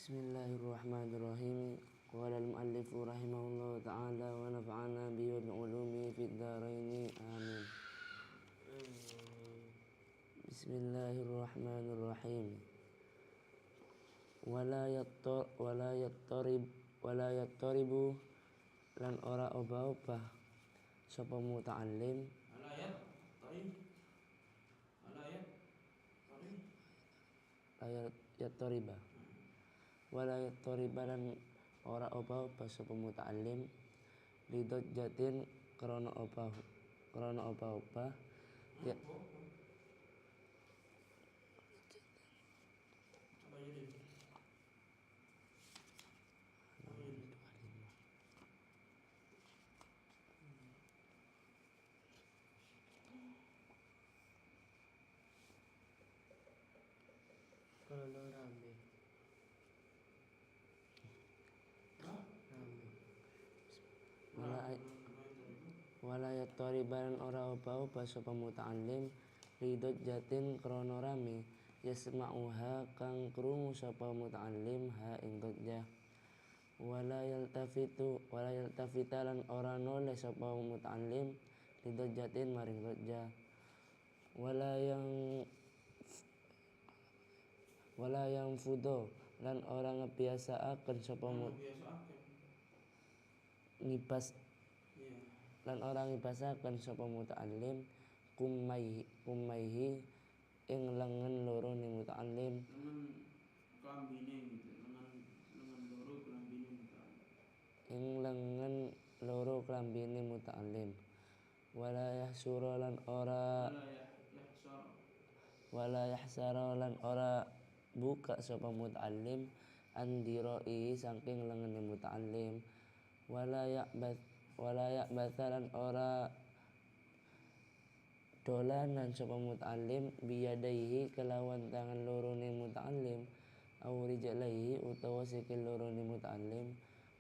Bismillahirrahmanirrahim. Qala al-muallifu rahimahullahu ta'ala wa nafa'ana bihi wa bi'ulumi fid dharaini amin. Bismillahirrahmanirrahim. Wala yattaribu lan ora obah-obah sapa muta'allim wala yattariba lan ora obah-obah sapa muta'allim lidajjatin krana obah-obah ya wala yattariba lan ora obah-obah sapa muta'allim lidajjatin krana rame yasma'uha kang krungu sapa muta'allim ha ing dajjah wala yaltafita lan ora noleh sapa muta'allim lidajjatin maring dajjah wala yang fudo lan ora ngebiasaaken sapa ngibasaken sapa muta'allim kumaihi ing lengen loro ni muta'allim klambine muta'allim wala yahsara lan ora buka sapa muta'allim andiroi saking lengene muta'allim wala ya'batha lan ora dolanan sapa muta'allim biyadaihi kelawan tangan loro ni muta'allim au rijlaihi utawa sikil loro ni muta'allim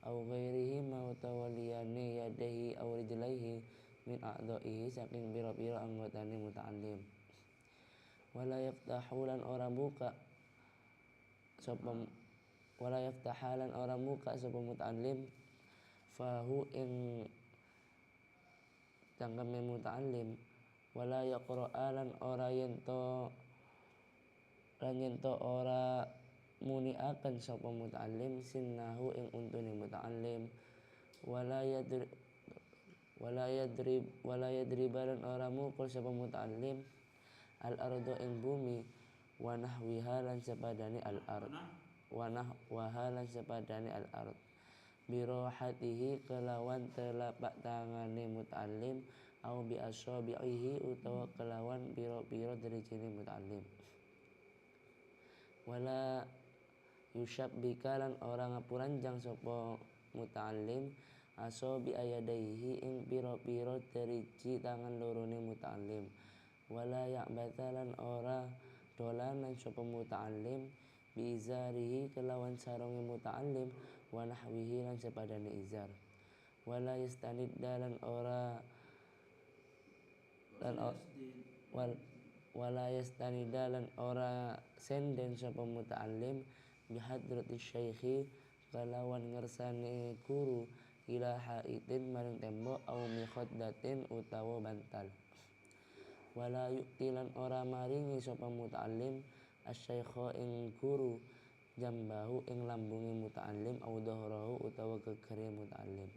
au ghairihi ma utawa liyane yadaihi au rijlaihi min a'dha'ihi saking pira-pira anggotane muta'allim wala yaftahalan ora buka sapa muta'allim fahu ing cangkeme muta'allim wala yaqra'alan ora yento ora muniaken sapa muta'allim sinnahu ing untune muta'allim wala yadribalan ora mukul sapa muta'allim al-ardo ing bumi wa nahwiha lan sepadane al-ard birohatihi kelawan telapak tangane muta'allim au bi asabihi utawa kelawan pira-pira drijine muta'allim wala yushabbika lan ora ngapuranjang sapa muta'allim asabi ayadaihi ing pira-pira driji tangan lorone muta'allim wala ya'batha lan ora dolanan sapa muta'allim biizarihi kelawan sarunge muta'allim wa nahwihi lan sepadane izar wala yastanidda lan ora senden sapa muta'allim bihadratis syaikhi kelawan ngersane guru ila haitin maring tembok au mikhaddatin utawa bantal wala yu'tilan ora maringi sapa muta'allim asyaikha ing guru jambahu ing lambunge muta'allim au dhahrahu utawa gegere muta'allim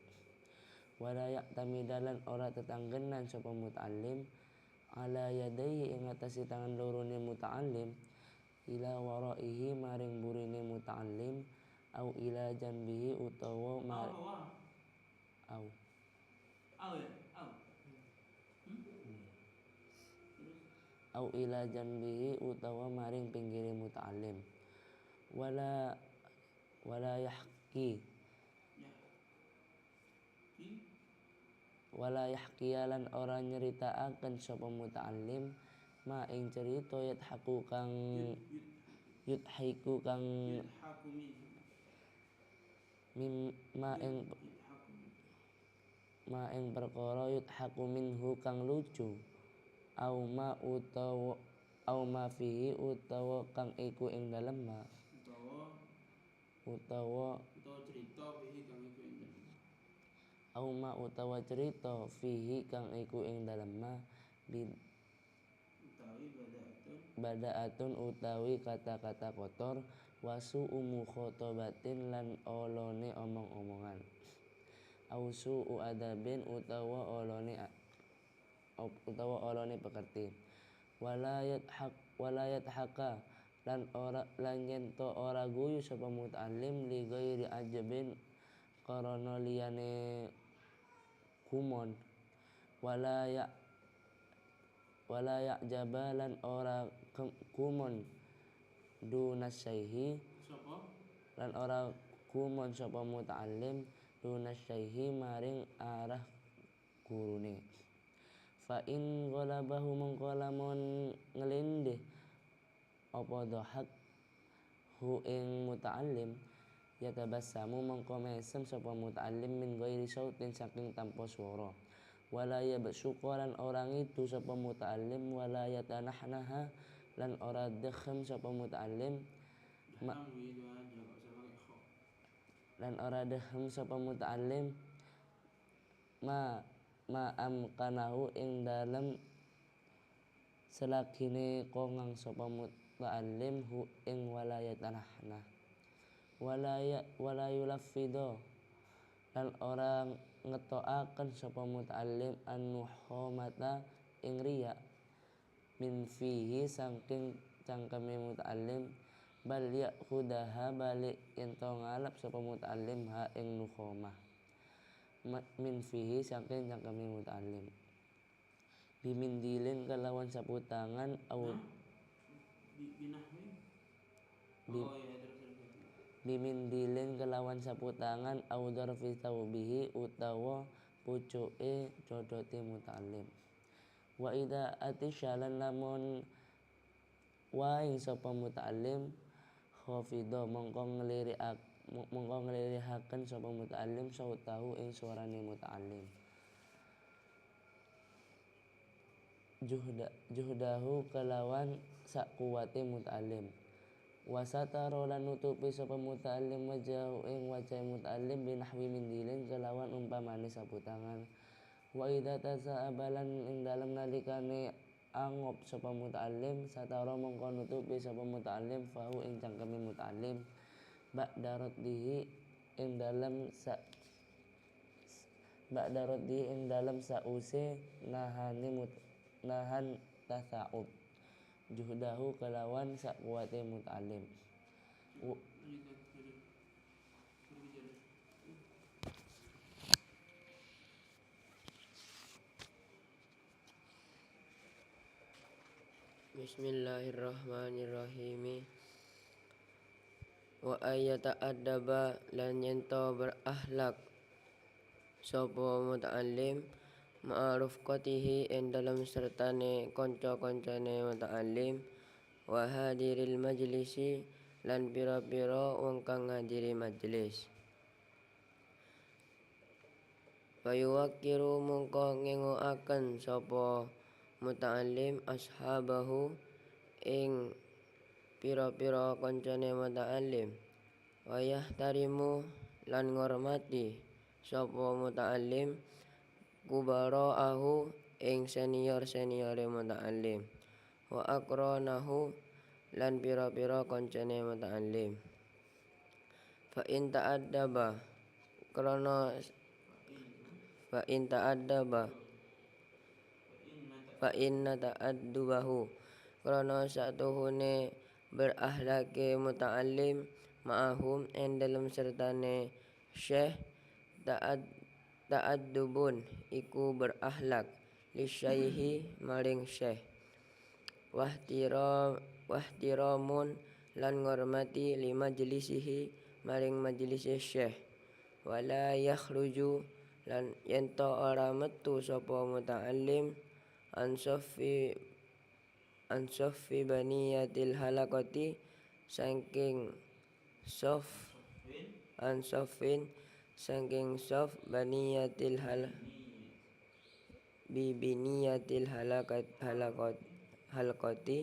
wala ya'tamidalan ora tetanggenan sapa muta'allim ala yadayhi ing atase tangan lorone muta'allim ila waraihi maring burine muta'allim au ila janbihi utawa maring pinggire muta'allim wala yahkiyalan ora nyeritaaken sapa muta'allim ma ing cerita yudhiku kang ma ing perkara yudhaku minhu kang lucu au ma fihi utawa kang iku ing dalem ma utawa cerita fihi kang iku ing dalem ma badaatun utawi kata-kata kotor wasu mukhotobatin lan olone omong-omongan ausu adabin utawa olone pekerti walayat haka lan yen to ora guyu sapa muta'allim li ghairi ajabin karana liyane kumon wala jaba lan ora kumon dunasaihi lan ora kumon sapa muta'allim dunasaihi maring arah gurune fa in ghalabahu mongko lamun nglindih apa dhahak hu ing muta'allim yatabassamu mongko mesem sapa muta'allim min ghairi sautin saking tanpa swara wala yabsuqa lan ora ngidu sapa muta'allim wala yatanahnaha lan ora dekhem sapa muta'allim ma amkanahu ing dalem selagine kongang sapa muta'allim hu ing wala yatanahna wala yulaffido lan ora ngetoaken sapa muta'allim an-nuhomata ing riya min fihi saking cangkeme muta'allim bal ya'khudaha balik ento ngalap sapa muta'allim ha ing nukhomah min fihi saking cangkeme muta'allim bimindilin kelawan sapu tangan bimindilin kelawan sapu tangan au darfi taubihi utawa pucuke codote muta'allim wa idza atisyalan lamun waing sapa muta'allim khafidha mongko nglirihaken sapa muta'allim sautahu ing suarane muta'allim juhdahu kelawan sak kuwate muta'allim wasataro lan nutupi sapa muta'allim wajahu ing wajahe muta'allim binahwi mindilin kelawan umpamane sapu tangan wa idza tasa'abalan ing dalem nalikane angop sapa muta'allim sataro mongko nutupi sapa muta'allim fahu ing cangkeme muta'allim ba'da raddihi ing dalem sause nahan tasa'ub juhdahu kelawan sak kuwate muta'allim Bismillahirrahmanirrahim. Wa ayyata adaba lan yento berakhlak sapa muta'allim ma'rufqatihi ing dalam sertane kanca-kancane muta'allim wa hadiril majlisi lan pira-pira wong kang ngadiri majelis fayuwakiru mongko ngengoaken sapa muta'allim ashabahu ing pira-pira kancane muta'allim wa yahtarimu lan ngormati sapa muta'allim kubara'ahu ing senior-seniore muta'allim wa akranahu lan pira-pira kancane muta'allim fa in ta'addubahu krana satuhune berakhlake muta'allim ma'ahum ing dalem sertane syekh ta'addubun iku berakhlak lisyaihi maring syekh wahtiramun lan ngormati li majlisihi maring majlise syekh wala yakhruju lan yento ora metu sapa muta'allim an soffi baniyatil halaqati saking sof baniyatil halaqati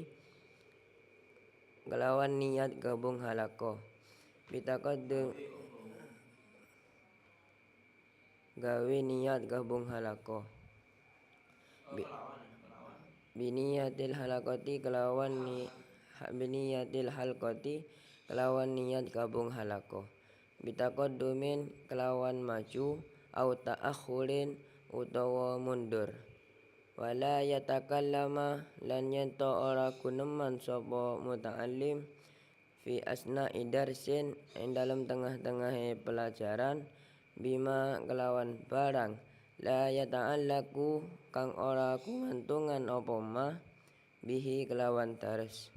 kelawan niat gabung halaqah bitaqaddum gawe niat gabung halaqah biniyatil halaqati kelawan biniyatil halqati kelawan niat gabung halaqah bitaqaddumin kelawan maju au ta'akhurin utawa mundur wala yatakallama lan yento ora guneman sapa muta'allim fi asna'i darsin ing dalam tengah-tengahe pelajaran bima kelawan barang la yata'allaku kang ora kumantungan apa ma bihi kelawan dars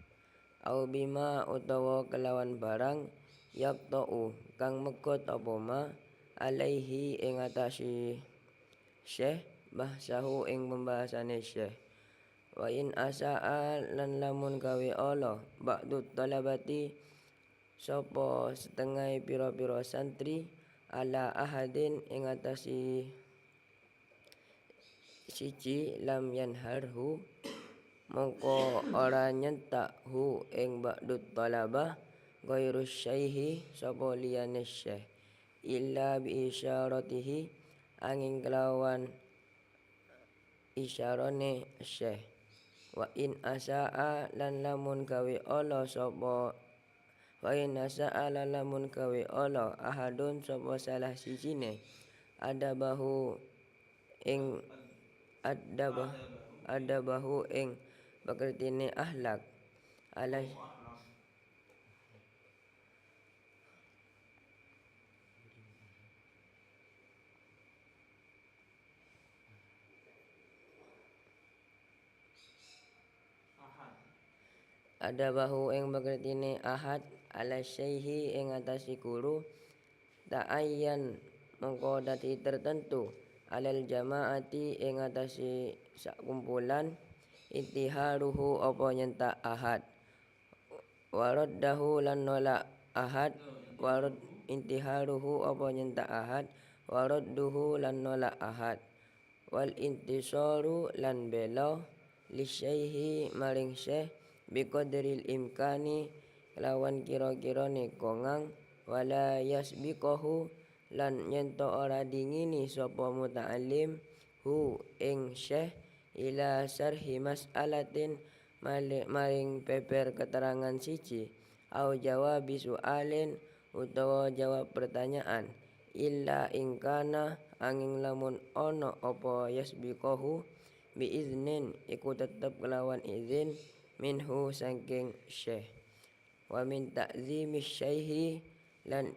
au bima utawa kelawan barang yaqta'u kang megot apa ma alaihi ing atase syekh bahsahu ing pembahasane syekh wa in asaa lan lamun gawe ala ba'du talabati sapa setengah pira-pira santri ala ahadin ing atase siji lam yanharhu mongko ora nyentak hu ing ba'du talabah ghairu syaihi sapa liyane syekh illa bi isyaratihi angin kelawan isyarane syekh wa in asaa lan lamun gawe ala sapa wa in asaa lan lamun gawe ala ahadun sapa salah sijine adabahu ing adabahu ing pekertine akhlak ala adabahu ing pekertine ahad ala syaihi ing atase guru ta'ayyan mongko dadi tertentu alal jamaati ing atase sakumpulan intiharuhu apa nyentak ahad waraddahu lan nolak ahad warad intiharuhu apa nyentak ahad waradduhu lan nolak ahad wal intisaru lan bela li syaihi maring syekh biqadril imkani lawan kira-kirane kongang wala yasbiqahu lan yento ora dingini sapa muta'allim hu ing syekh ila syarhi mas'alatin maring beber keterangan siji au jawab soalin utawa jawab pertanyaan illa ingkana angin lamun ono apa yasbiqahu biiznin iku tetep kelawan izin minhu saking syekh wa min ta'zimi syaihi lan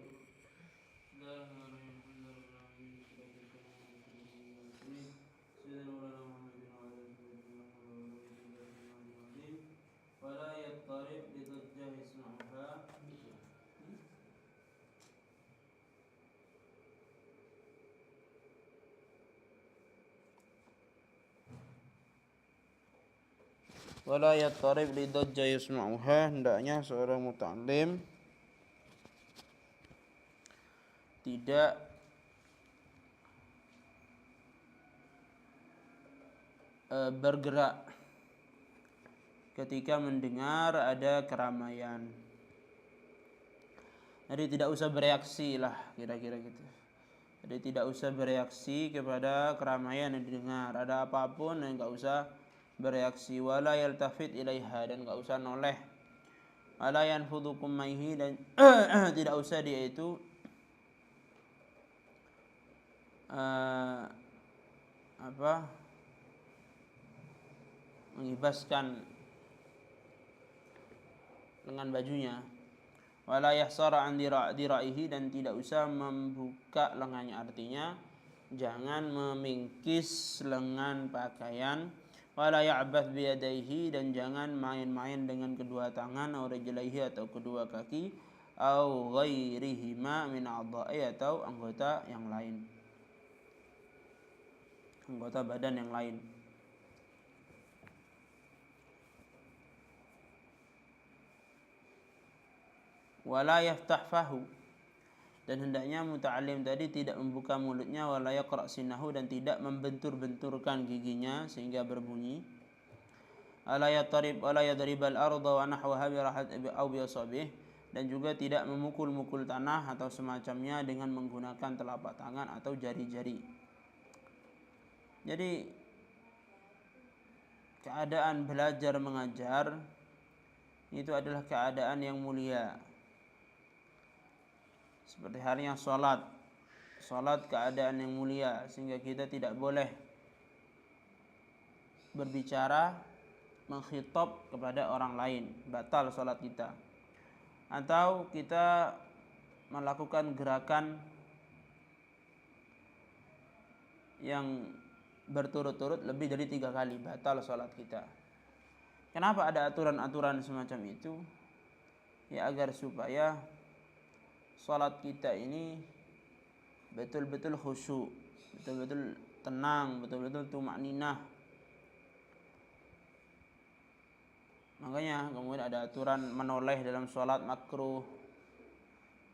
wala yattarib lidajja yasma'uha hendaknya seorang muta'allim tidak bergerak ketika mendengar ada keramaian. Jadi tidak usah bereaksi lah kira-kira gitu. Jadi tidak usah bereaksi kepada keramaian yang didengar. Ada apapun yang enggak usah bereaksi. Wala yaltafit ilaiha dan enggak usah noleh. Wala yanfudhu kummaihi dan tidak usah dia itu mengibaskan lengan bajunya. Wala yahsara an diraihi dan tidak usah membuka lengannya, artinya jangan memingkis lengan pakaian. Wala ya'bath biyadaihi dan jangan main-main dengan kedua tangan atau rijlaihi atau kedua kaki au ghairihima min a'dha'i atau anggota yang lain, anggota badan yang lain. Wala yaftah fahu dan hendaknya muta'allim tadi tidak membuka mulutnya. Wala yaqra' sinahu dan tidak membentur-benturkan giginya sehingga berbunyi. Ala yatarib wala yadribal arda wa nahwaha bi rahat aw bi asabih dan juga tidak memukul-mukul tanah atau semacamnya dengan menggunakan telapak tangan atau jari-jari. Jadi keadaan belajar mengajar itu adalah keadaan yang mulia. Seperti halnya salat. Salat keadaan yang mulia, sehingga kita tidak boleh berbicara mengkhitab kepada orang lain, batal salat kita. Atau kita melakukan gerakan yang berturut-turut lebih dari 3 kali, batal salat kita. Kenapa ada aturan-aturan semacam itu? Ya agar supaya salat kita ini betul-betul khusyuk, betul-betul tenang, betul-betul tumakninah. Makanya kemudian ada aturan menoleh dalam salat makruh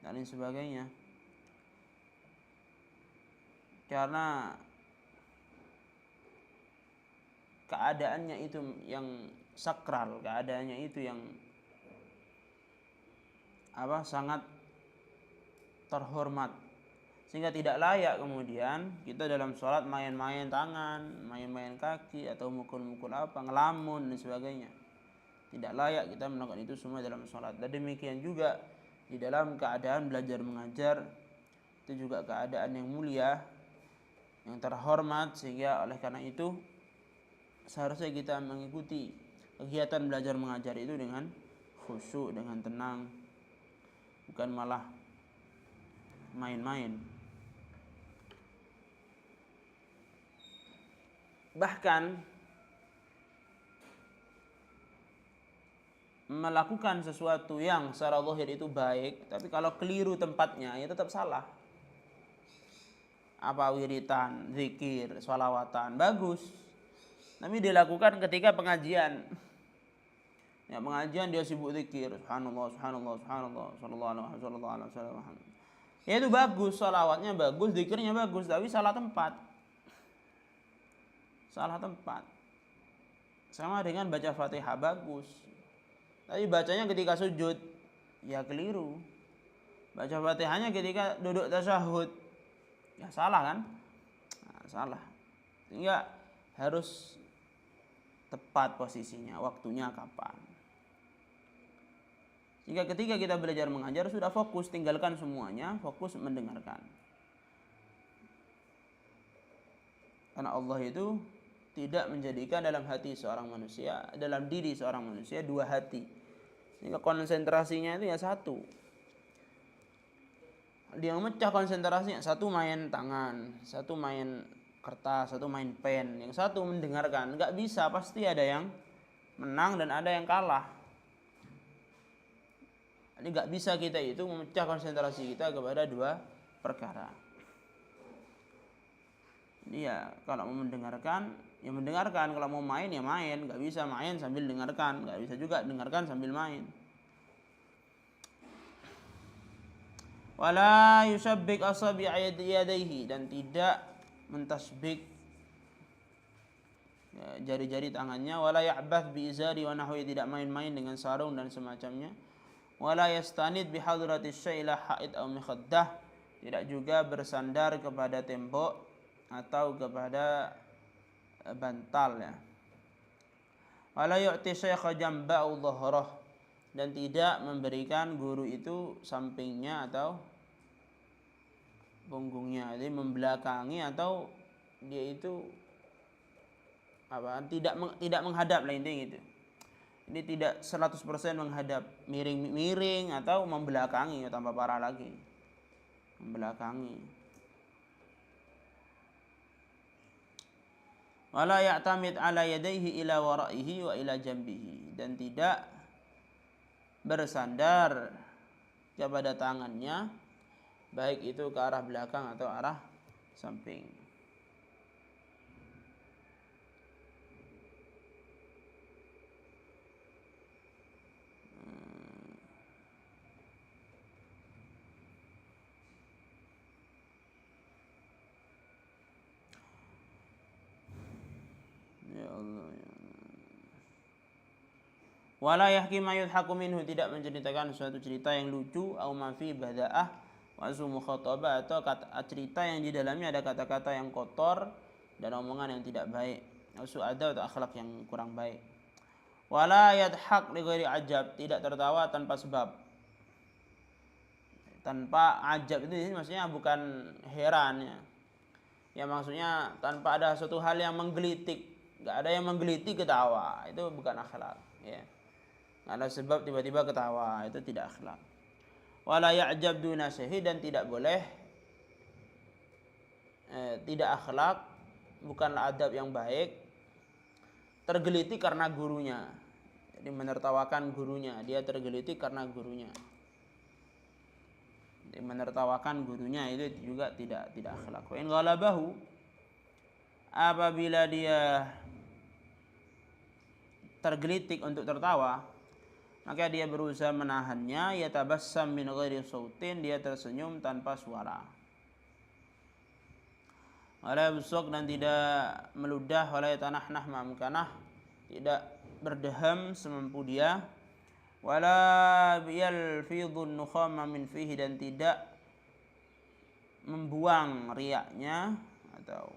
dan lain sebagainya. Karena keadaannya itu yang sakral, keadaannya itu yang sangat terhormat, sehingga tidak layak kemudian kita dalam sholat main-main tangan, main-main kaki, atau mukul-mukul ngelamun dan sebagainya. Tidak layak kita melakukan itu semua dalam sholat. Dan demikian juga di dalam keadaan belajar mengajar, itu juga keadaan yang mulia, yang terhormat, sehingga oleh karena itu seharusnya kita mengikuti kegiatan belajar mengajar itu dengan khusyuk, dengan tenang, bukan malah main-main. Bahkan melakukan sesuatu yang secara zahir itu baik, tapi kalau keliru tempatnya ya tetap salah. Apa wiritan, zikir, sholawatan, bagus, tapi dilakukan ketika pengajian. Ya pengajian dia sibuk zikir, subhanallah, subhanallah, subhanallah, sallallahu alaihi wasallam. Ya itu bagus, sholawatnya bagus, zikirnya bagus, tapi salah tempat. Salah tempat. Sama dengan baca Fatihah bagus, tapi bacanya ketika sujud, ya keliru. Baca Fatihahnya ketika duduk tasyahud, ya salah kan? Nah, salah. Sehingga harus tepat posisinya, waktunya kapan. Sehingga ketika kita belajar mengajar sudah fokus, tinggalkan semuanya, fokus mendengarkan. Karena Allah itu tidak menjadikan dalam hati seorang manusia, dalam diri seorang manusia dua hati. Sehingga konsentrasinya itu ya satu. Dia memecah konsentrasinya, satu main tangan, satu main kertas, satu main pen, yang satu mendengarkan. Enggak bisa, pasti ada yang menang dan ada yang kalah. Jadi enggak bisa kita itu memecah konsentrasi kita kepada dua perkara. Jadi ya kalau mau mendengarkan, ya mendengarkan. Kalau mau main, ya main. Enggak bisa main sambil dengarkan, enggak bisa juga dengarkan sambil main. Wala yusabbik asabi' yadayhi, dan tidak mentasbik jari-jari tangannya. Wala ya'bath bi izari wa nahwi, tidak main-main dengan sarung dan semacamnya. Wala yastanid bi hadratis syai' la haid aw mikhaddah, tidak juga bersandar kepada tembok atau kepada bantal ya. Wala yu'ti syaikha jamba'u dhahrah, dan tidak memberikan guru itu sampingnya atau punggungnya, jadi membelakangi atau dia itu tidak menghadap lah intinya gitu. Ini tidak 100% menghadap, miring-miring atau membelakangi, tambah parah lagi. Membelakangi. Wala ya'tamid ala yadayhi ila wara'ihi wa ila jambihi, dan tidak bersandar kepada tangannya, baik itu ke arah belakang atau arah samping. Ya Allah, ya. Wala yahki ma yudhaku minhu, tidak menceritakan suatu cerita yang lucu, au ma fi bada'ah wa su mukhatabah, atau cerita yang di dalamnya ada kata-kata yang kotor dan omongan yang tidak baik, au ada atau akhlak yang kurang baik. Wala yadhak li ghairi ajab, tidak tertawa tanpa sebab. Tanpa ajab itu maksudnya bukan heran ya. Ya maksudnya tanpa ada suatu hal yang menggelitik, enggak ada yang menggelitik ketawa, itu bukan akhlak ya. Ada sebab tiba-tiba ketawa, itu tidak akhlak. Wala ya'jab duna syahid, dan tidak boleh tidak akhlak, bukanlah adab yang baik, tergelitik karena gurunya. Jadi menertawakan gurunya, dia tergelitik karena gurunya. Jadi menertawakan gurunya itu juga tidak akhlak. Wa in ghalabahu, apabila dia tergelitik untuk tertawa, maka dia berusaha menahannya, yatabassam min ghairi sautin, dia tersenyum tanpa suara. Wala yabsuq, dan tidak meludah, wala yatanahnah ma'amkanah, tidak berdeham semampu dia, wala yalfidhun nukhama min fihi, dan tidak membuang riaknya atau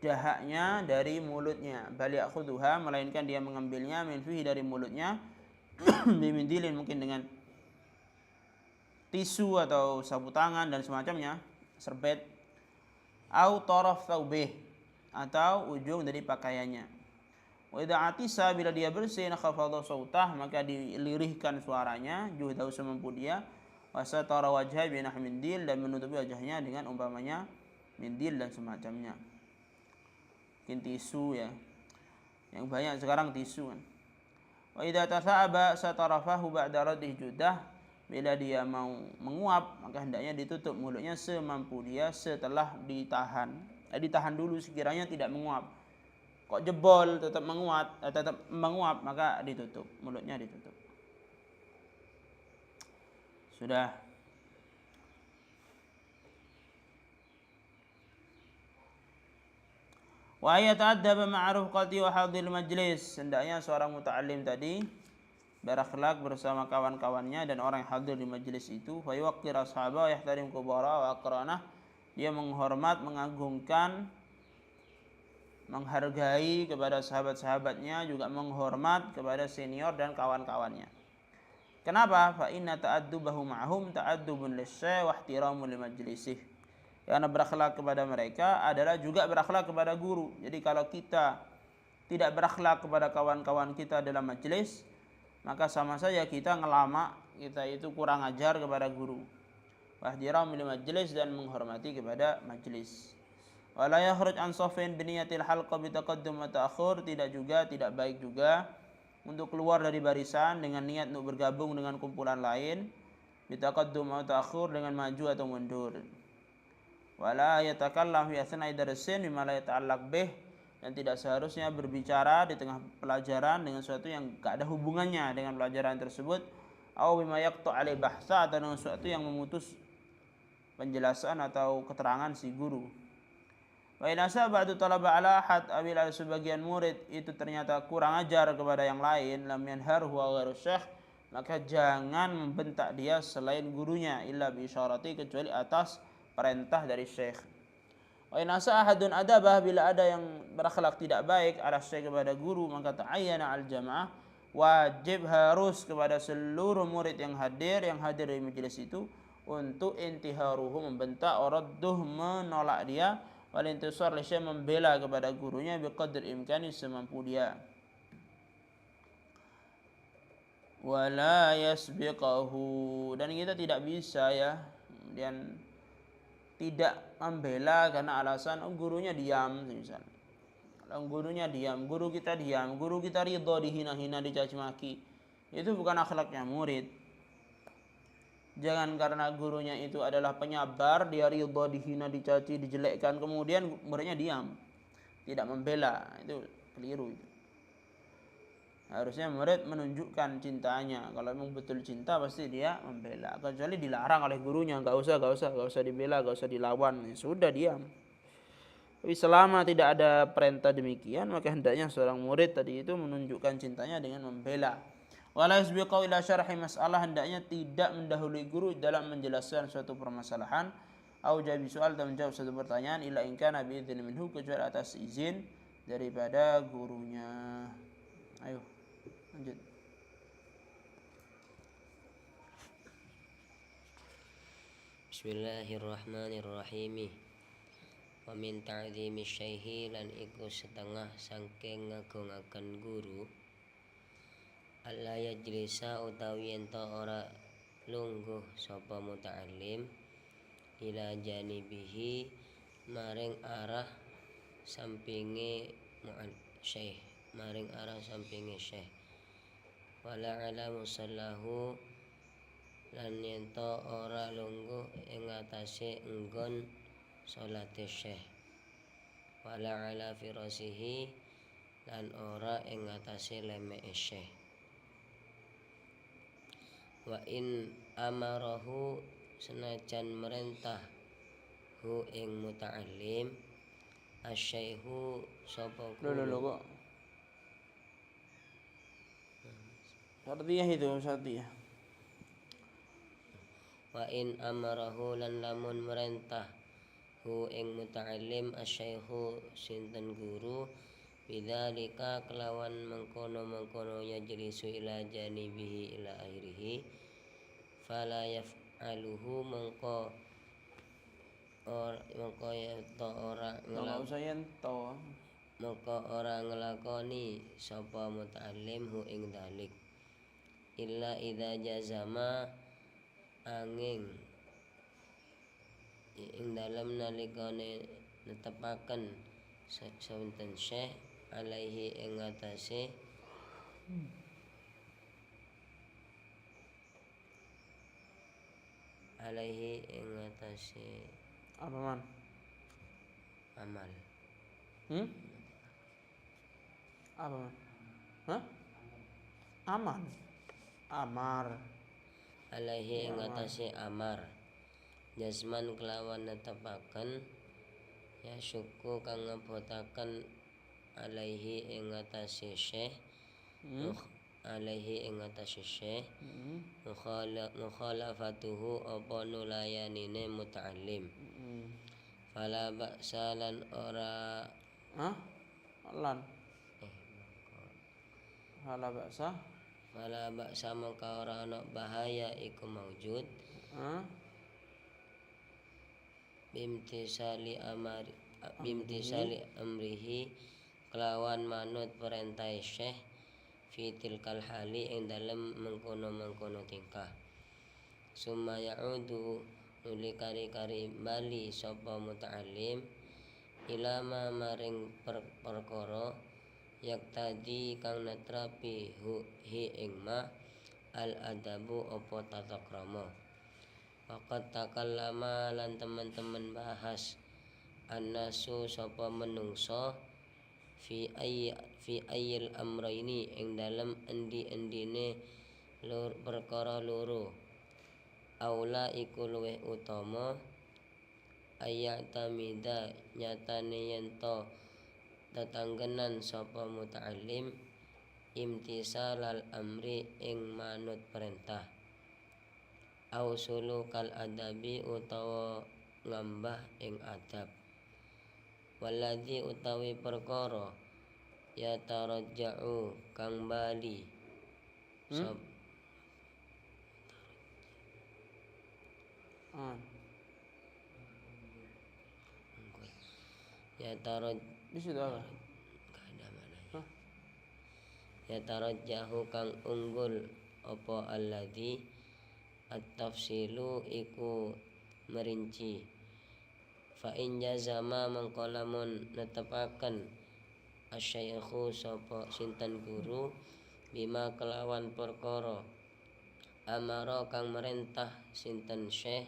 dahaknya dari mulutnya, bal ya'khudhuha, melainkan dia mengambilnya, min fihi, dari mulutnya, bimindilin, mungkin dengan tisu atau sapu tangan dan semacamnya, serbet, au taraf thawbih, atau ujung dari pakaiannya. Wa idza atisa, bila dia bersin, khafadha sautah, maka dilirihkan suaranya, juhdahu semampu dia, wa satara wajha bi nahmindil, dan menutupi wajahnya dengan umpamanya mindil dan semacamnya. Mungkin tisu ya, yang banyak sekarang tisu kan. Wa idza tasaba satarafahu ba'da radih judah, bila dia mau menguap maka hendaknya ditutup mulutnya semampu dia setelah ditahan. Ditahan dulu sekiranya tidak menguap. Kok jebol tetap menguap, maka ditutup, mulutnya ditutup. Sudah. Wa yata'addaba ma'a rufqati wa hadhil majlis, hendaknya seorang muta'allim tadi berakhlak bersama kawan-kawannya dan orang yang hadir di majlis itu. Fa yuwaqqir ashabahu wa yahtarim kubara wa aqranah, dia menghormat, mengagungkan, menghargai kepada sahabat-sahabatnya, juga menghormat kepada senior dan kawan-kawannya. Kenapa? Fa inna ta'addubahu ma'hum ta'addubun lis-syai' wa ihtiramun li majlisih. Karena berakhlak kepada mereka adalah juga berakhlak kepada guru. Jadi kalau kita tidak berakhlak kepada kawan-kawan kita dalam majelis, maka sama saja kita ngelama, kita itu kurang ajar kepada guru. Wahdiram li majlis, dan menghormati kepada majelis. Wala yakhruj an safin bi niyatil halqa bi taqaddum wa ta'khur, tidak baik juga untuk keluar dari barisan dengan niat untuk bergabung dengan kumpulan lain, bi taqaddum wa ta'khur, dengan maju atau mundur. Wala yatakallam fi athna'i darsin bima la yata'allaq bih, dan tidak seharusnya berbicara di tengah pelajaran dengan sesuatu yang tidak ada hubungannya dengan pelajaran tersebut, atau bima yaqta' alai bahsa, atau dengan sesuatu yang memutus penjelasan atau keterangan si guru. Wa in asa ba'du talaba ala ahad, apabila sebagian murid itu ternyata kurang ajar kepada yang lain, lam yanhar huwa ghairu syekh, maka jangan membentak dia selain gurunya, illa bi isyarati, kecuali atas perintah dari syekh. Wa in asa ahadun adabah, bila ada yang berakhlak tidak baik ala syekh kepada guru, maka ta'ayyana al jamaah, wajib harus kepada seluruh murid yang hadir di majelis itu untuk intiharuhu, membentak, waradduh, menolak dia, wal intisar li syekh, membela kepada gurunya, biqadri imkani, semampu dia. Wala yasbiqahu, dan kita tidak bisa ya kemudian tidak membela karena alasan gurunya diam misalnya. Kalau gurunya diam, guru kita diam, guru kita ridho dihina-hina, dicaci maki, itu bukan akhlaknya murid. Jangan karena gurunya itu adalah penyabar, dia ridho dihina, dicaci, dijelekkan, kemudian muridnya diam, tidak membela, itu keliru itu. Harusnya murid menunjukkan cintanya. Kalau memang betul cinta pasti dia membela. Kecuali dilarang oleh gurunya, enggak usah dibela, enggak usah dilawan. Ya sudah, diam. Tapi selama tidak ada perintah demikian, maka hendaknya seorang murid tadi itu menunjukkan cintanya dengan membela. Wala yasbiqu ila syarhi mas'alah, hendaknya tidak mendahului guru dalam menjelaskan suatu permasalahan, au jawabi soal, dan menjawab suatu pertanyaan, ila in kana bi idzin minhu, kecuali atas izin daripada gurunya. Ayo, lanjut. Bismillahirrahmanirrahim. Wa min ta'zimi syaihi, lan iku setengah saking ngagungaken guru, alla yajlisa utawi ento ora lungguh sapa muta'allim ila janibihi maring arah sampinge syekh, maring arah sampinge syekh, wala ala musallahu, lan ento ora lungguh ing atase enggon salate syekh, wala ala firasihi, lan ora ing atase lemeke syekh. Wa in amarahu, senajan merentah hu ing muta'allim asyaikhu sapa guru. Kok Syartiyah itu syartiyah. Wa in amarahu, lan lamun merentah hu ing muta'allim asyaikhu sinten guru, bidzalika kelawan mengkono-mengkono yajlisu ila janibihi ila akhirih, fala yaf'aluhu, mengko ora ngelakoni sapa muta'allim hu ing dalik, illa idza jazama, angin ing dalem nalikane netepaken sawanten syekh alaihi ing atase Apa man? amal. Apa man? Hah? Aman. Amar. Alaihi ing atase amar, jasman kelawan netepaken, ya syuku kang ngebotaken alaihi ing atase syekh, alaihi ing atase syekh, mukhalafatuhu apa nulayanine muta'allim. Fala ba'sa, lan ora Fala ba'sa, maka ora ana bahaya iku maujud, bimtisali amrihi, kelawan manut perintah syekh, fitil kalhali ing dalem mengkono-mengkono tingkah. Summa ya'udu, nuli kari-kari bali sapa muta'allim, ilama maring perkara yak tadi kang netrapi hi ing ma al adabu apa tata krama. Faqad takallama, lan teman-teman bahas annasu sapa menungso fi ayyil amraini ing dalem endi-endine perkara loro, aula iku luweh utama, ayatamida nyatane yento tetanggenan sapa muta'allim, imtisalal amri ing manut perintah, au sulukal adabi utawa ngambah ing adab, waladhi utawi perkara ya tarajja'u kang bali ya tarajjahu kang unggul apa alladhi, at-tafsilu iku merinci, fa in jazama, mengko lamun netepaken asyaikhu sapa sinten guru, bima kelawan perkara amara kang merentah sinten syekh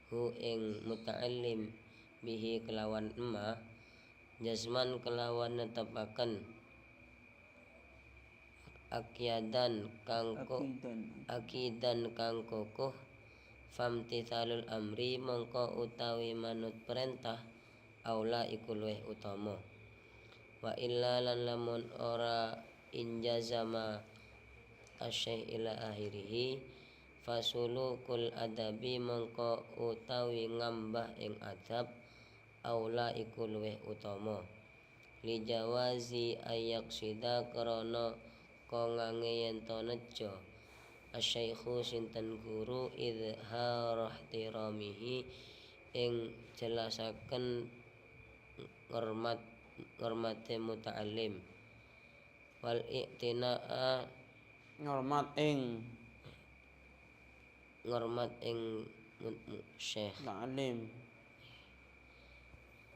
hu ing muta'allim bihi kelawan emma, jazman kelawan netepaken, akidan kang kokoh, famtithalul amri, mongko utawi manut perintah, aula iku luwih utama. Wa illa lan lamun ora injazama asyai ila akhirih fasulukul adabi mongko utawi ngambah ing adab aula iku luwih utama. Li jawazi ayaksida krana kongange yen to nejo asyaikhu sinten guru idhar ihtiramihi ing jelasaken ngormate muta'allim wal i'tinaa ngormat ing syekh ta'lim.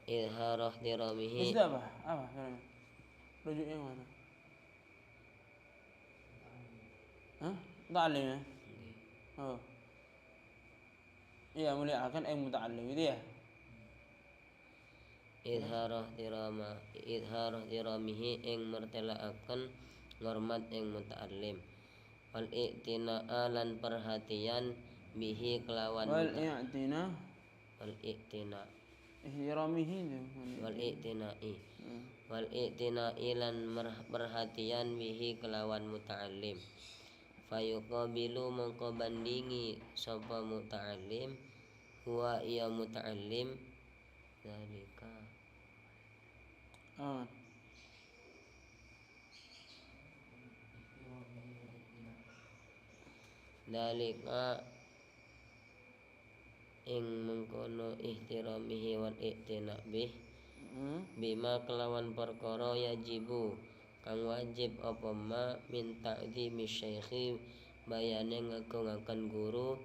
idhar ihtiramihi Itu apa? Rujuknya mana? Hah? Ta'lim ya? Oh. Iya, muliakan muta'allim itu ya. idhar ihtiramihi ing mertelaaken ngormat ing muta'allim wal i'tinaa lan perhatian bihi kelawan Wal i'tina wal i'tina ihtiramihi itu. wal i'tinai wal i'tinai lan perhatian bihi kelawan muta'allim fayuqabilu mongko bandingi sapa muta'allim huwa iya muta'allim zalika Oh. dalika ing mengkono ihtiramihi wal i'tina bih bima kelawan perkara yajibu kang wajib apa ma min ta'zimi syaikhi bayane ngagungaken guru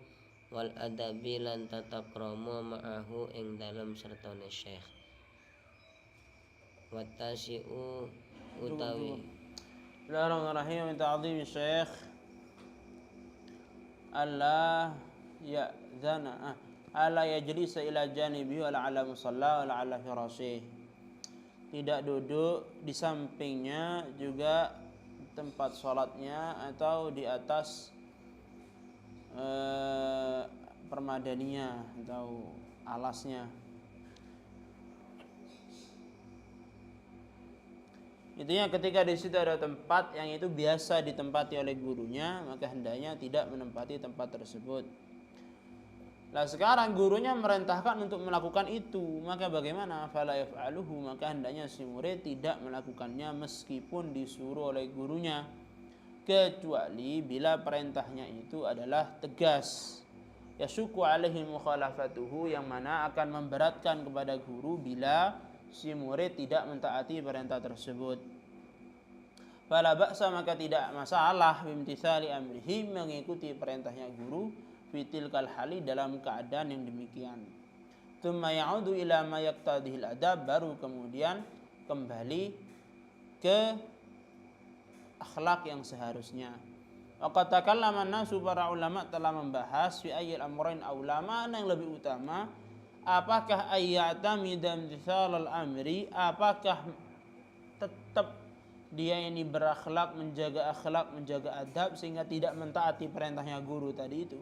wal adabi lan tata krama ma'ahu ing dalem sertane syekh watasi'u utawi Bismillahirrahmanirrahim. Min ta'zimi syekh alla ya'zana alla yajlisa ila janibi wala ala musalla wala ala firasih. Tidak duduk di sampingnya, juga tempat sholatnya atau di atas permadaninya atau alasnya. Intinya ketika di situ ada tempat yang itu biasa ditempati oleh gurunya, maka hendaknya tidak menempati tempat tersebut. Lah sekarang gurunya merintahkan untuk melakukan itu, maka bagaimana? Fala yaf'aluhu, maka hendaknya si murid tidak melakukannya meskipun disuruh oleh gurunya, kecuali bila perintahnya itu adalah tegas. Yasuku alaihi mukhalafatuhu, yang mana akan memberatkan kepada guru bila si murid tidak mentaati perintah tersebut. Fala ba'sa, maka tidak masalah bimtithali amrihi, mengikuti perintahnya guru fitil kalhali, dalam keadaan yang demikian. Tsumma ya'udu ila ma yaqtadihil adab, baru kemudian kembali ke akhlak yang seharusnya. Waqad takallama an-nasu, para ulama telah membahas fi ayyil amrayn aula, mana yang lebih utama, apakah ayyatamida imtithal al-amri, apakah tetap dia ini berakhlak, menjaga adab sehingga tidak mentaati perintahnya guru tadi itu.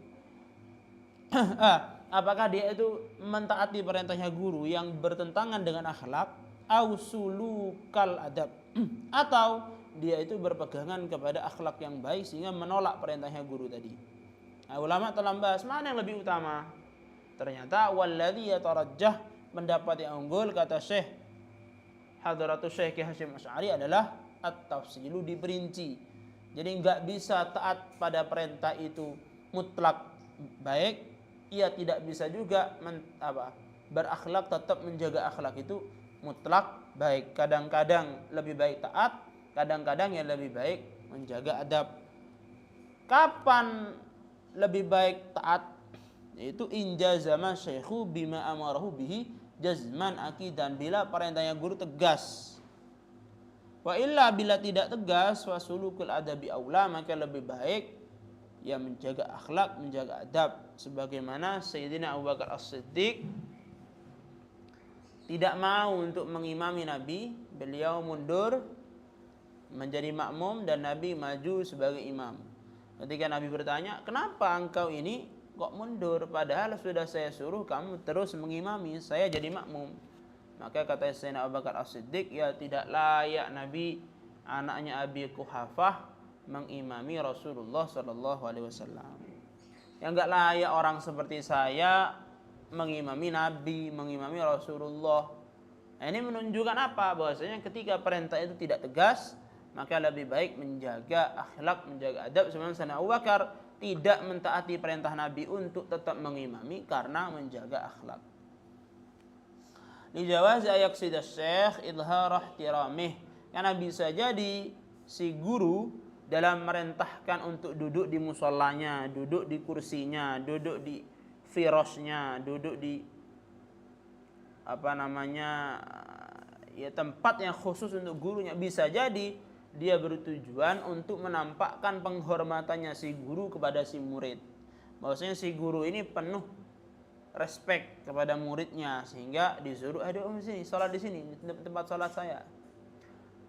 Apakah dia itu mentaati perintahnya guru yang bertentangan dengan akhlak, au sulukal adab, atau dia itu berpegangan kepada akhlak yang baik sehingga menolak perintahnya guru tadi. Nah, ulama telah membahas mana yang lebih utama. Ternyata walladzi yatarajjah, pendapat yang unggul, kata Syekh Hadratus Syekh Hasyim Asy'ari, adalah at-tafsilu, diperinci. Jadi enggak bisa taat pada perintah itu mutlak baik, ia tidak bisa juga berakhlak, tetap menjaga akhlak itu mutlak baik. Kadang-kadang lebih baik taat, kadang-kadang yang lebih baik menjaga adab. Kapan lebih baik taat? Yaitu injazama syekhu bima amarahu bihi jazman akidan, bila perintahnya guru tegas. Wa illa, bila tidak tegas, wasulukul adabi aula, maka lebih baik ya menjaga akhlak, menjaga adab. Sebagaimana Sayyidina Abu Bakar As-Siddiq tidak mau untuk mengimami Nabi, beliau mundur menjadi makmum dan Nabi maju sebagai imam. Ketika Nabi bertanya, kenapa engkau ini kok mundur, padahal sudah saya suruh kamu terus mengimami, saya jadi makmum. Maka kata Sayyidina Abu Bakar As-Siddiq, ya tidak layak Nabi anaknya Abi Quhafah mengimami Rasulullah sallallahu alaihi wasallam. Ya enggak layak orang seperti saya mengimami Nabi, mengimami Rasulullah. Nah, ini menunjukkan apa? Bahwasanya ketika perintah itu tidak tegas, maka lebih baik menjaga akhlak, menjaga adab. Sebenarnya Sayyidina Abu Bakar tidak mentaati perintah Nabi untuk tetap mengimami karena menjaga akhlak. Li jawazi ayaqsida syekh idhar ihtiramih, karena bisa jadi si guru dalam merintahkan untuk duduk di musallanya, duduk di kursinya, duduk di firasnya, duduk di tempat yang khusus untuk gurunya, bisa jadi dia bertujuan untuk menampakkan penghormatannya si guru kepada si murid. Bahwasanya si guru ini penuh respect kepada muridnya sehingga disuruh di sini, salat di sini, tempat salat saya.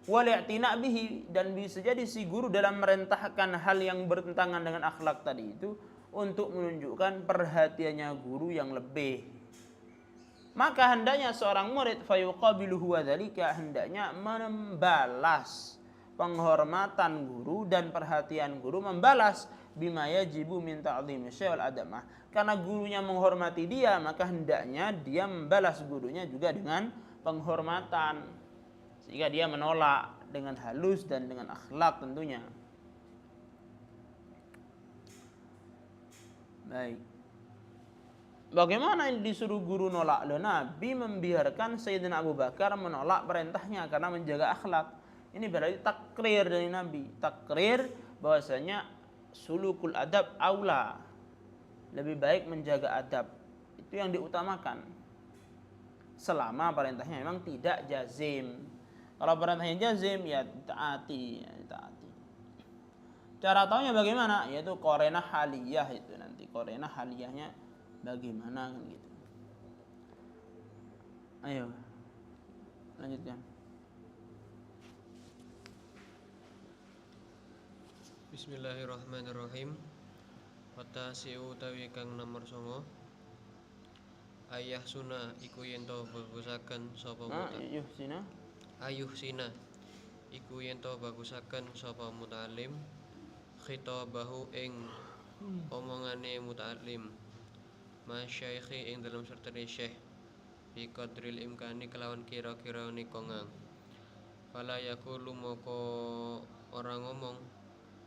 Wal i'tina bihi, dan bisa jadi si guru dalam merintahkan hal yang bertentangan dengan akhlak tadi itu untuk menunjukkan perhatiannya guru yang lebih. Maka hendaknya seorang murid fayuqabiluhu wadzalika, hendaknya membalas penghormatan guru dan perhatian guru, membalas bima yajibu min ta'dhimi syai' wal adamah. Karena gurunya menghormati dia, maka hendaknya dia membalas gurunya juga dengan penghormatan, sehingga dia menolak dengan halus dan dengan akhlak tentunya. Baik. Bagaimana disuruh guru nolak? Nabi membiarkan Sayyidina Abu Bakar menolak perintahnya karena menjaga akhlak. Ini berarti takrir dari Nabi. Takrir bahwasanya sulukul adab aula. Lebih baik menjaga adab. Itu yang diutamakan. Selama perintahnya memang tidak jazim. Kalau perintahnya jazim, ya taati. Cara taunya bagaimana? Yaitu qarinah haliyah itu nanti. Qarinah haliyahnya bagaimana kan gitu. Ayo. Lanjutkan. Bismillahirrahmanirrahim. Watasi'u utawi kang nomor 9, ayah suna iku yen to bagusaken sapa Yuhsina. Ayuh sina iku yen to bagusaken sapa muta'alim khitabahu ing omongane muta'alim masyaikhi ing dalam sertane syekh bi qadril imkani kelawan kira-kira nikongang. Fala yaqulu moko ora ngomong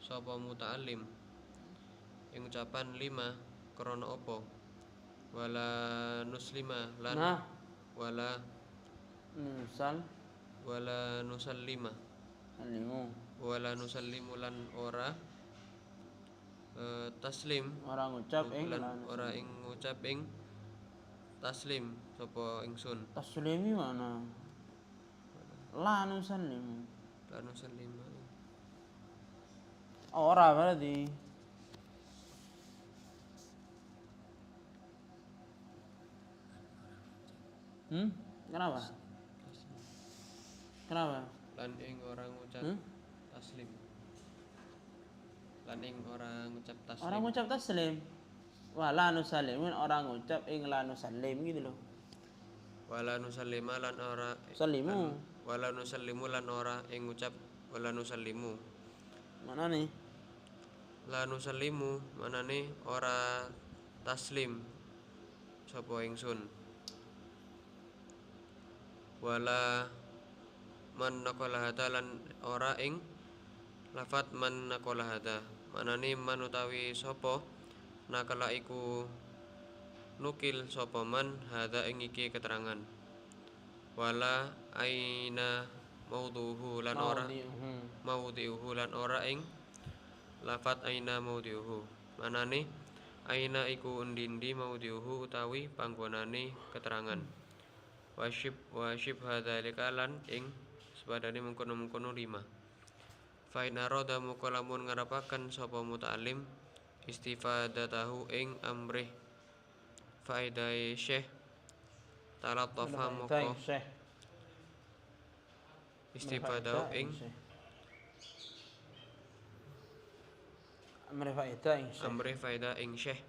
sapa muta'alim ing ucapan 5 krana apa, wala nuslima lan wala nusallima wala nusallimu lan ora taslim, Orang ngucap ora ing ngucap ing taslim sapa ingsun. taslimi mana? La nusallimu. La nusallima Ora berarti. Kenapa? lan ing ora ngucap taslim. Lan ing ora ngucap taslim. Orang ngucap taslim. Wah, la nusallimun, orang ngucap ing la nusallim gitu loh. Wala nusallima lan ora Sallimu. wala nusallimu lan ora ing ngucap wala nusallimu. Mana nih? La nusallimu manane ora taslim sapa ingsun. Wala man naqala hada lan ora ing lafat man naqala hada, manane man utawi sapa nakala iku nukil sapa man hada ing iki keterangan. Wala aina maudhuhu lan ora maudhiuhu lan ora ing lafat aina maudhiuhu, manane aina iku endi-endi maudhiuhu utawi panggonane keterangan. Wasyib hadzalika lan ing sepadane mengkono-mengkono 5. Fa in arada moko lamun ngarepaken sapa muta'alim istifadatahu ing amrih faedahe syekh talatafa moko istifadahu ing amrih faedah ing syekh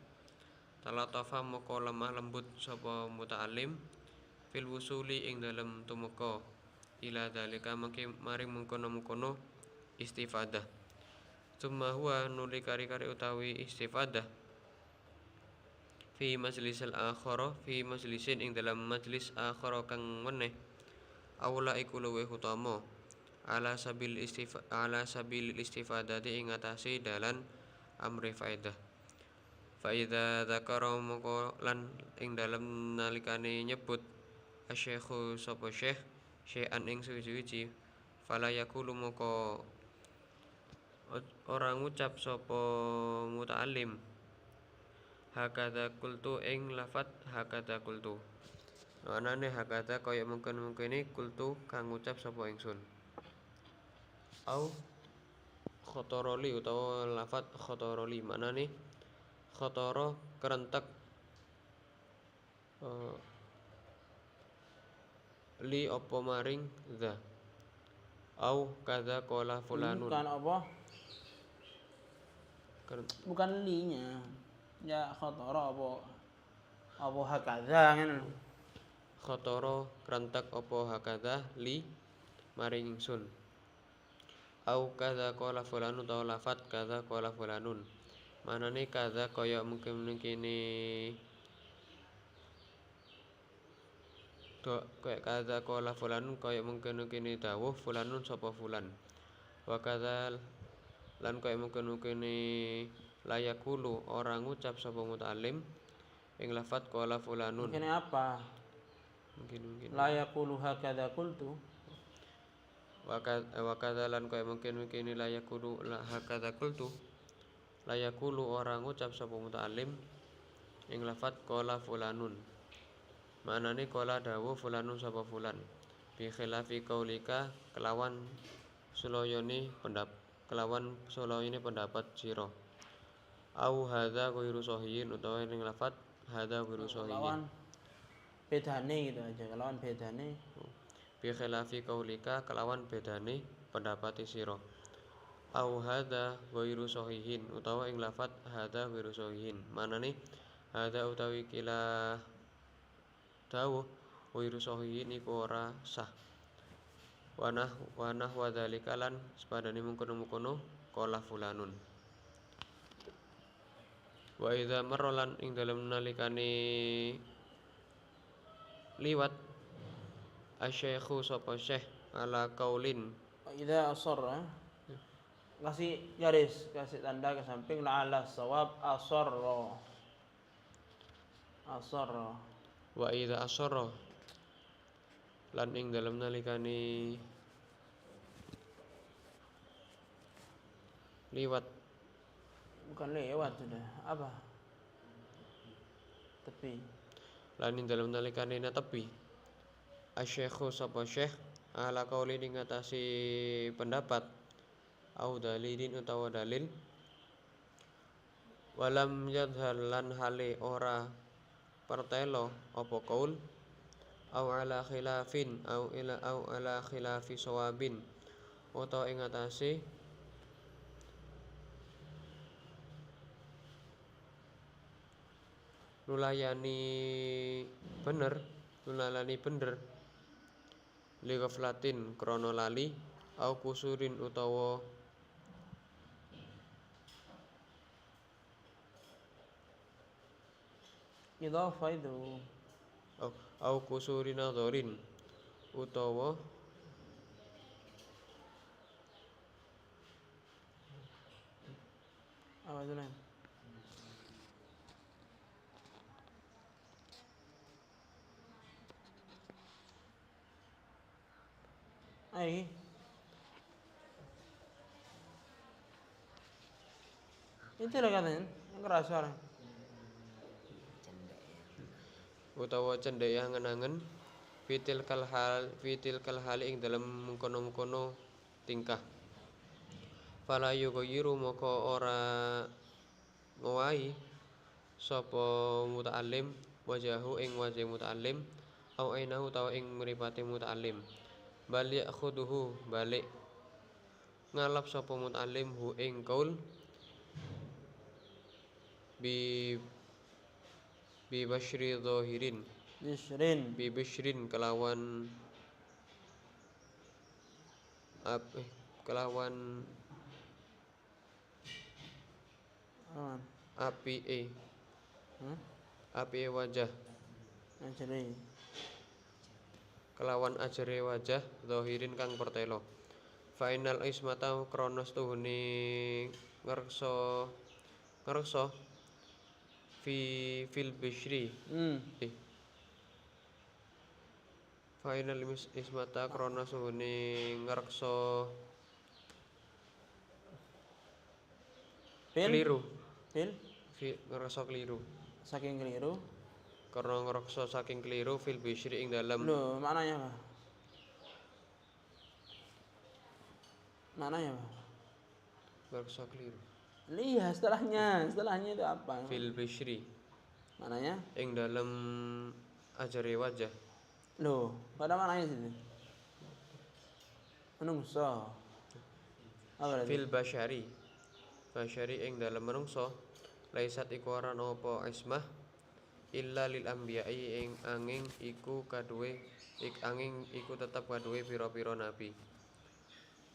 talatafa moko lemah lembut sapa muta'alim fil wusuli ing dalem tumeka ila dalika maring mengkono-mengkono istifadah. Summa huwa nuli kari-kari utawi istifadah fi majlisil akhara fi majlisin ing dalam majlis akhara kang meneh aula iku luwih utama ala sabil istifadati ing atase dalan amri faedah. Faida dzakara moko lan ing dalem nalikane nyebut asyekhu sapa syekh syai'an ing suwi-suwi fala yaqulu moko ora ngucap sapa muta'allim hakadha qultu ing lafat hakadha qultu. Anane hakadha kaya mungkin-mungkine qultu kang ngucap sapa ingsun. Au khotoroli utawa lafat khotoroli manane khotoro kerentek li apa maring za au kadza qala fulanun Bukan apa? Bukan linya. Ya khotara apa hakadha ngene lho. khotoro kerentek apa hakadza li maring ingsun au kadza qala fulanun utawa lafat kadza qala fulanun manane kadza kaya mungkin-mungkine kaya kadza qala fulanun kaya mungkin-mungkine dawuh fulanun sapa fulan wa kadza lan kaya mungkin-mungkine layakulu orang ngucap sapa muta'allim ing lafat qala fulanun Mungkin apa? mungkin La yaqulu hakadha qultu. wa kadza lan kaya mungkin-mungkine layakulu hakadza qultu layakulu orang ngucap sapa muta'allim ing lafat qala fulanun manane qala dawuh fulanun sapa fulan bi khilafi qaulika kelawan sulayane pendapat sira au hadza ghairu sahihin utawa ing lafat hadza ghairu sahihin Lawan bedane gitu aja. Lawan bedane. bi khilafi qaulika kelawan bedane pendapat sira au hadza ghairu sahihin utawa ing lafat hadza ghairu sahihin manane hadza utawi kila dawuh ghairu sahihin iku ora sah wanah wa dzalika lan sepadane mungkono-mungkono qala fulanun wa idza marralan ing dalem nalikane liwat asyaikhu sapa syekh ala qaulin Idza asarra kasih garis, kasih tanda ke samping la'ala sawab asarra. Asarra. wa idza asara lan ing dalem nalikane liwat Bukan lewat sudah. Apa? Tepi. lan ing dalem nalikane netepi asyaikhu sapa syekh ala qaulin ing ngatasi pendapat au dalilin utawa dalil walam yadhal lan hale ora pertelo apa qaul au ala khilafin au ala khilafi sawabin utawa ing atase nulayani bener li ghaflatin krana lali au kusurin utawa Idhafa itu. au kusurin nadharin utawa Apa itu lain? Ai. Itu lah katanya. Ngerasa orang. utawa cendhek angen-angen fitil kal hal ing dalem mengkono-mengkono tingkah fala yughayyiru moko ora ngowahi sapa muta'allim wajahu ing wajah muta'allim au ainahu utawa ing mripate muta'allim bal ya'khuduhu balik ngalap sapa muta'allim hu ing qaul bi basyri zahirin Bishrin. bi bisyrin kelawan kelawan Aman. apike Hah? apike wajah Ajri. kelawan ajere wajah zahirin kang pertelo final ismata kronos tuhune ngerso ngerso fil bishri final ismata kronos tuhune ngerso keliru Fil. ngerso keliru Saking keliru. karena ngerasa saking keliru fil bishri ing dalam Loh, maknanya apa? Maknanya apa? ngerasa keliru Iya, setelahnya itu apa? fil bishri Maknanya? ing dalam ajare wajah Loh, gak ada maknanya situ. Menungso. Apa berarti? fil basyari ing dalam menungso laisat iku ora apa ismah illa lil anbiya'i ing angin iku kaduwe angin iku tetep kaduwe pira-pira nabi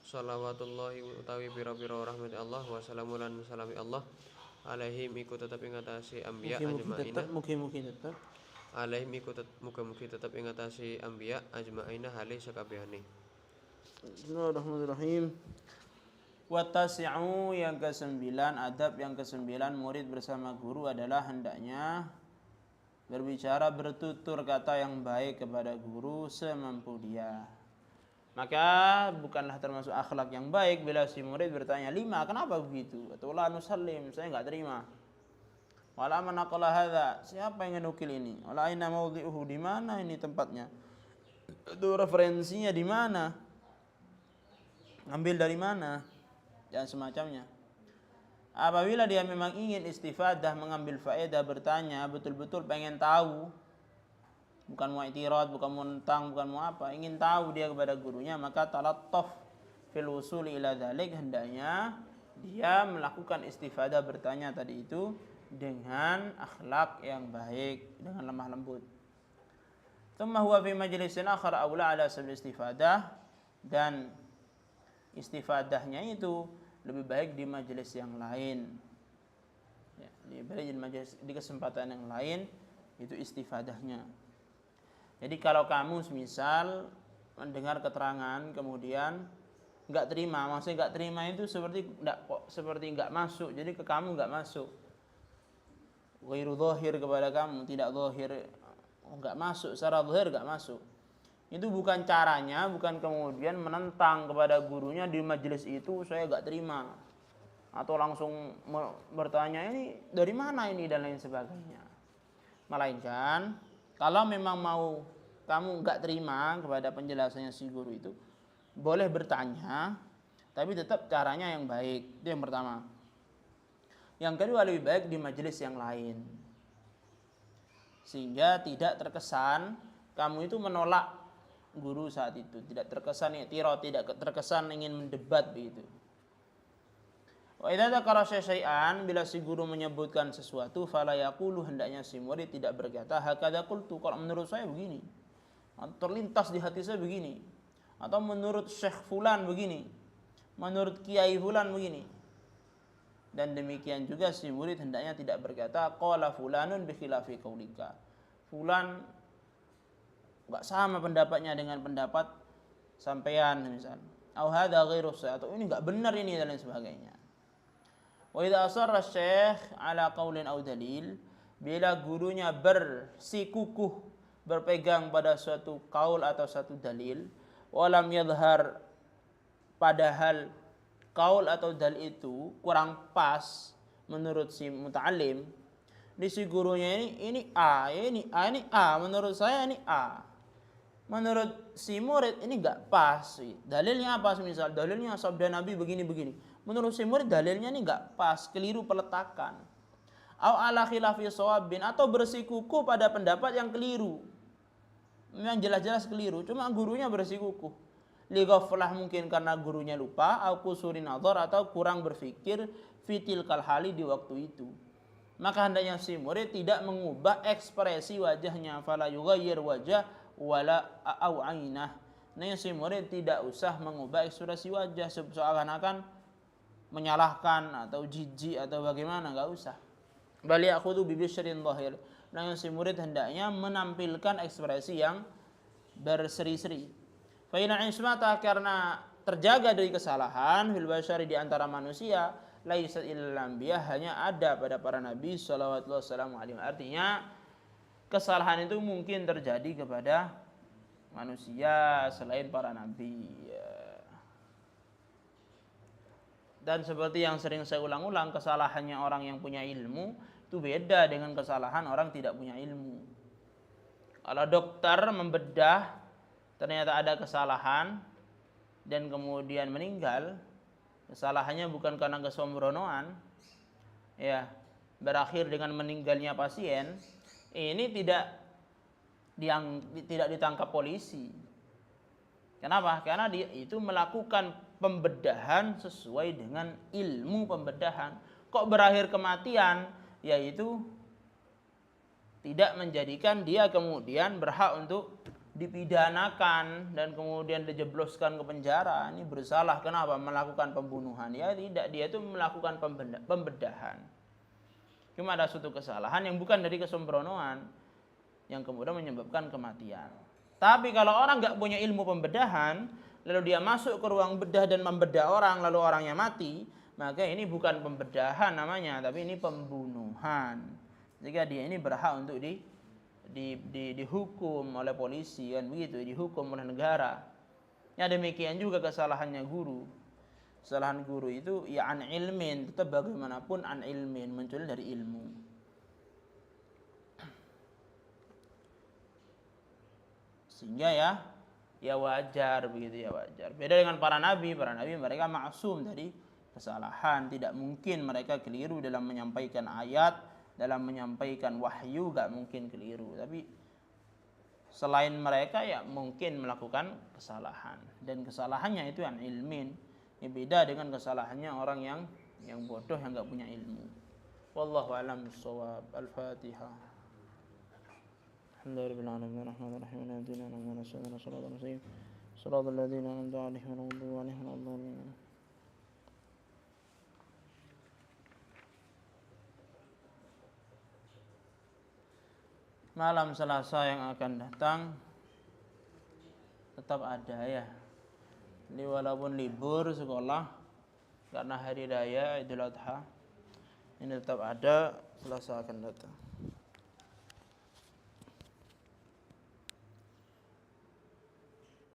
shalawatullahi utawi pira-pira rahmat Allah wa salamu lan salami Allah alaihim iku tetep ing atase anbiya ajmaina Mugi-mugi tetep. alaihim iku muga-mugi tetep ing atase anbiya ajmaina hale sakabehane. Bismillahirrahmanirrahim. Watasi'u yang ke-9, adab yang ke-9 murid bersama guru adalah hendaknya berbicara bertutur kata yang baik kepada guru semampu dia. Maka bukanlah termasuk akhlak yang baik bila si murid bertanya, "Lima, kenapa begitu?" Atau "La nusallim, saya enggak terima." "Wala man naqala hadza?" Siapa yang menukil ini? "Wala aina mawdhi'uhu?" Di mana ini tempatnya? Itu referensinya di mana? Ambil dari mana? Dan semacamnya. Apabila dia memang ingin istifadah, mengambil faedah, bertanya, betul-betul pengen tahu, bukan mau i'tirad, bukan mau nentang, bukan mau apa, ingin tahu dia kepada gurunya, maka talattaf fil wusuli ila dzalik, hendaknya dia melakukan istifadah, bertanya tadi itu dengan akhlak yang baik, dengan lemah lembut. Tsumma huwa fi majlisin akhar aula ala sabil istifadah, dan istifadahnya itu lebih baik di majelis yang lain. Ya, di kesempatan yang lain itu istifadahnya. Jadi kalau kamu misal mendengar keterangan kemudian enggak terima, maksudnya enggak terima itu seperti enggak masuk. Jadi ke kamu enggak masuk. Ghairu dhahir kepada kamu, tidak dhahir, enggak masuk secara zahir, enggak masuk. Itu bukan caranya, bukan kemudian menentang kepada gurunya di majelis itu, saya enggak terima. Atau langsung bertanya, ini dari mana ini dan lain sebagainya. Melainkan, kalau memang mau kamu enggak terima kepada penjelasannya si guru itu, boleh bertanya, tapi tetap caranya yang baik. Itu yang pertama. Yang kedua, lebih baik di majelis yang lain. Sehingga tidak terkesan kamu itu menolak guru saat itu, tidak terkesan i'tirad, tidak terkesan ingin mendebat begitu. Wa idza dzakara syai'an, bila si guru menyebutkan sesuatu, fala yaqulu, hendaknya si murid tidak berkata hakadza qultu, kalau menurut saya begini, atau terlintas di hati saya begini, atau menurut syekh fulan begini, menurut kiai fulan begini. Dan demikian juga si murid hendaknya tidak berkata qala fulanun bi khilafi qaulika, fulan enggak sama pendapatnya dengan pendapat sampean misal. Au hadza ghairu sahih, atau ini enggak benar ini dan lain sebagainya. Wa idza asarra syekh ala qaulin au dalil, bila gurunya bersikukuh berpegang pada suatu qaul atau satu dalil, walam yadhhar, padahal qaul atau dalil itu kurang pas menurut si muta'allim, di si gurunya ini A, menurut saya ini A. Menurut si murid ini enggak pas. Dalilnya apa? Misal dalilnya sabda Nabi begini-begini. Menurut si murid dalilnya ini enggak pas, keliru peletakan. Au ala khilafi shawabin, atau bersikukuh pada pendapat yang keliru. Memang jelas-jelas keliru, cuma gurunya bersikukuh. Li ghaflah, mungkin karena gurunya lupa, au kusuri nazar, atau kurang berfikir fitil kalhali di waktu itu. maka hendaknya si murid tidak mengubah ekspresi wajahnya, fala yughayyir wajah wala au ainah. Hendaknya si murid tidak usah mengubah ekspresi wajah seakan-akan menyalahkan atau jijik atau bagaimana, enggak usah. Bal ya'khudhu bi bisyrin dhahir. Hendaknya si murid hendaknya menampilkan ekspresi yang berseri-seri. Fa inna ismata, karena terjaga dari kesalahan fil basyari di antara manusia, laisat illal anbiya, hanya ada pada para nabi sallallahu alaihi wasallam. Artinya kesalahan itu mungkin terjadi kepada manusia selain para nabi. Dan seperti yang sering saya ulang-ulang, kesalahannya orang yang punya ilmu itu beda dengan kesalahan orang tidak punya ilmu. Kalau dokter membedah ternyata ada kesalahan dan kemudian meninggal, kesalahannya bukan karena kesembronoan, ya, berakhir dengan meninggalnya pasien, ini tidak ditangkap polisi. Kenapa? Karena dia itu melakukan pembedahan sesuai dengan ilmu pembedahan. Kok berakhir kematian? Yaitu tidak menjadikan dia kemudian berhak untuk dipidanakan dan kemudian dijebloskan ke penjara. Ini bersalah. Kenapa? Melakukan pembunuhan. Ya tidak, dia itu melakukan pembedahan. Cuma ada suatu kesalahan yang bukan dari kesembronoan yang kemudian menyebabkan kematian. Tapi kalau orang nggak punya ilmu pembedahan, lalu dia masuk ke ruang bedah dan membedah orang, lalu orangnya mati, maka ini bukan pembedahan namanya, tapi ini pembunuhan. Jika dia ini berhak untuk dihukum oleh polisi, kan begitu, dihukum oleh negara. Ya demikian juga kesalahannya guru. Kesalahan guru itu ya an ilmin, tetap bagaimanapun an ilmin, muncul dari ilmu. Sehingga ya wajar begitu, ya wajar. Beda dengan para nabi mereka maksum dari kesalahan, tidak mungkin mereka keliru dalam menyampaikan ayat, dalam menyampaikan wahyu, gak mungkin keliru. Tapi selain mereka ya mungkin melakukan kesalahan, dan kesalahannya itu yang ilmin. Ya beda dengan kesalahannya orang yang bodoh, yang gak punya ilmu. Wallahu a'lam bishawab. Al-Fatihah. Alhamdulillahirabbil alamin arrahmanir rahim maliki yaumiddin shiratal mustaqim shiratal ladzina an'amta 'alaihim ghairil maghdubi 'alaihim waladdallin. Malam Selasa yang akan datang tetap ada ya. Ini walaupun libur sekolah karena hari raya Idul Adha, ini tetap ada Selasa akan datang.